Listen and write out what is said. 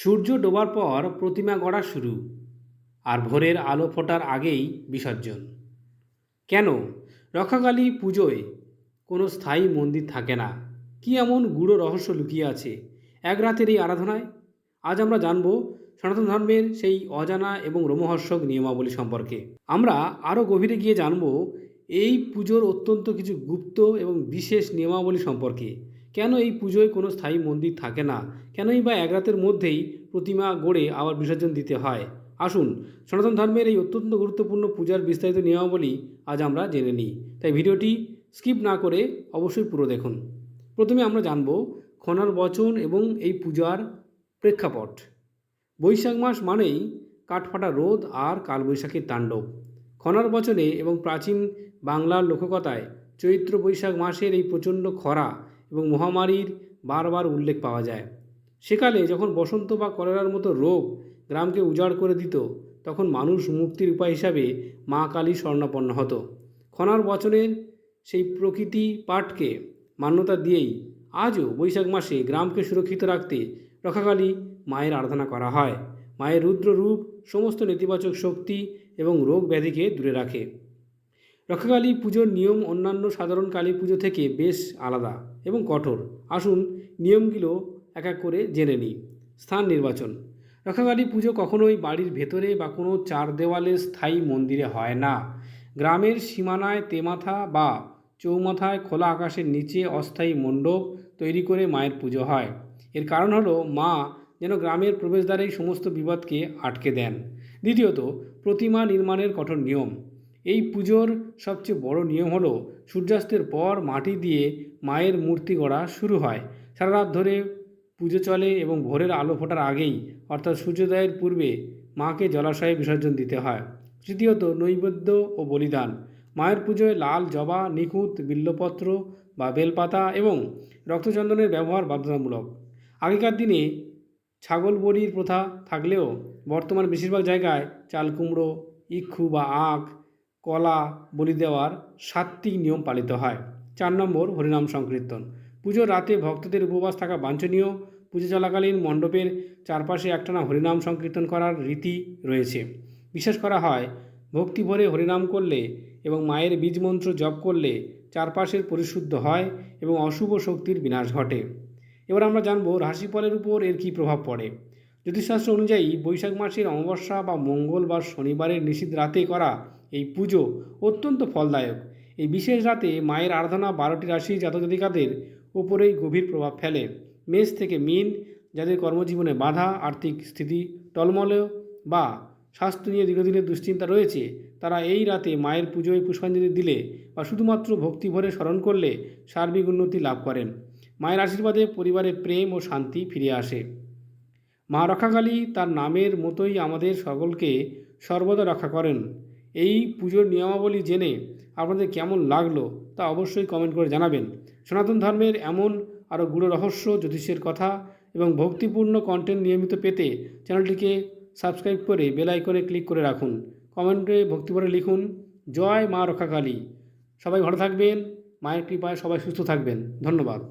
সূর্য ডোবার পর প্রতিমা গড়া শুরু, আর ভোরের আলো ফোটার আগেই বিসর্জন। কেন রক্ষাকালী পুজোয় কোনো স্থায়ী মন্দির থাকে না? কি এমন গূঢ় রহস্য লুকিয়ে আছে এক রাতের এই আরাধনায়? আজ আমরা জানব সনাতন ধর্মের সেই অজানা এবং রোমহর্ষক নিয়মাবলী সম্পর্কে। আমরা আরও গভীরে গিয়ে জানব এই পুজোর অত্যন্ত কিছু গুপ্ত এবং বিশেষ নিয়মাবলী সম্পর্কে। কেন এই পুজোয় কোনো স্থায়ী মন্দির থাকে না? কেনই বা এক রাতের মধ্যেই প্রতিমা গড়ে আবার বিসর্জন দিতে হয়? আসুন সনাতন ধর্মের এই অত্যন্ত গুরুত্বপূর্ণ পূজার বিস্তারিত নিয়মাবলী আজ আমরা জেনে নিই। তাই ভিডিওটি স্কিপ না করে অবশ্যই পুরো দেখুন। প্রথমে আমরা জানব খনার বচন এবং এই পূজার প্রেক্ষাপট। বৈশাখ মাস মানেই কাঠফাটা রোদ আর কালবৈশাখীর তাণ্ডব। খনার বচনে এবং প্রাচীন বাংলার লোককথায় চৈত্র বৈশাখ মাসের এই প্রচণ্ড খরা এবং মহামারীর বারবার উল্লেখ পাওয়া যায়। সেকালে যখন বসন্ত বা কলেরার মতো রোগ গ্রামকে উজাড় করে দিত, তখন মানুষ মুক্তির উপায় হিসাবে মা কালী শরণাপন্ন হতো। খনার বচনের সেই প্রকৃতি পাঠকে মান্যতা দিয়েই আজও বৈশাখ মাসে গ্রামকে সুরক্ষিত রাখতে রক্ষাকালী মায়ের আরাধনা করা হয়। মায়ের রুদ্র রূপ সমস্ত নেতিবাচক শক্তি এবং রোগ ব্যাধিকে দূরে রাখে। রক্ষাকালী পুজোর নিয়ম অন্যান্য সাধারণ কালী পুজো থেকে বেশ আলাদা এবং কঠোর। আসুন নিয়মগুলো এক এক করে জেনে নিই। স্থান নির্বাচন। রক্ষাকালী পুজো কখনোই বাড়ির ভেতরে বা কোনো চার দেওয়ালের স্থায়ী মন্দিরে হয় না। গ্রামের সীমানায় তেমাথা বা চৌমাথায় খোলা আকাশের নিচে অস্থায়ী মণ্ডপ তৈরি করে মায়ের পুজো হয়। এর কারণ হলো মা যেন গ্রামের প্রবেশদ্বারেই সমস্ত বিপদকে আটকে দেন। দ্বিতীয়ত, প্রতিমা নির্মাণের কঠোর নিয়ম। এই পুজোর সবচেয়ে বড় নিয়ম হলো সূর্যাস্তের পর মাটি দিয়ে মায়ের মূর্তি গড়া শুরু হয়। সারা রাত ধরে পুজো চলে এবং ভোরের আলো ফোটার আগেই অর্থাৎ সূর্যোদয়ের পূর্বে মাকে জলাশয়ে বিসর্জন দিতে হয়। তৃতীয়ত, নৈবেদ্য ও বলিদান। মায়ের পুজোয় লাল জবা, নিখুঁত বিল্বপত্র বা বেলপাতা এবং রক্তচন্দনের ব্যবহার বাধ্যতামূলক। আগেকার দিনে ছাগল বলির প্রথা থাকলেও বর্তমান বেশিরভাগ জায়গায় চাল কুমড়ো, ইক্ষু বা আখ, কলা বলি দেওয়ার সাত্ত্বিক নিয়ম পালিত হয়। 4 নম্বর, হরিনাম সংকীর্তন। পুজোর রাতে ভক্তদের উপবাস থাকা বাঞ্ছনীয়। পুজো চলাকালীন মণ্ডপের চারপাশে একটানা হরিনাম সংকীর্তন করার রীতি রয়েছে। বিশ্বাস করা হয় ভক্তি ভরে হরিনাম করলে এবং মায়ের বীজমন্ত্র জপ করলে চারপাশের পরিশুদ্ধ হয় এবং অশুভ শক্তির বিনাশ ঘটে। এবার আমরা জানব রাশিফলের উপর এর কী প্রভাব পড়ে। জ্যোতিষশাস্ত্র অনুযায়ী বৈশাখ মাসের অমাবস্যা বা মঙ্গল বা শনিবারের নিশীথ রাতে করা এই পুজো অত্যন্ত ফলদায়ক। এই বিশেষ রাতে মায়ের আরাধনা 12টি রাশি জাতজাতিকাদের উপরেই গভীর প্রভাব ফেলে। মেষ থেকে মীন, যাদের কর্মজীবনে বাধা, আর্থিক স্থিতি টলমলে বা স্বাস্থ্য নিয়ে দীর্ঘদিনের দুশ্চিন্তা রয়েছে, তারা এই রাতে মায়ের পুজোয় পুষ্পাঞ্জলি দিলে বা শুধুমাত্র ভক্তিভরে স্মরণ করলে সার্বিক উন্নতি লাভ করেন। মায়ের আশীর্বাদে পরিবারে প্রেম ও শান্তি ফিরে আসে। মা রক্ষাকালী তার নামের মতোই আমাদের সকলকে সর্বদা রক্ষা করেন। এই পুজোর নিয়মাবলী জেনে আপনাদের কেমন লাগলো তা অবশ্যই কমেন্ট করে জানাবেন। সনাতন ধর্মের এমন আরও গূঢ় রহস্য, জ্যোতিষের কথা এবং ভক্তিপূর্ণ কন্টেন্ট নিয়মিত পেতে চ্যানেলটিকে সাবস্ক্রাইব করে বেল আইকনে ক্লিক করে রাখুন। কমেন্টে ভক্তিভরে লিখুন, জয় মা রক্ষাকালী। সবাই ভালো থাকবেন, মায়ের কৃপায় সবাই সুস্থ থাকবেন। ধন্যবাদ।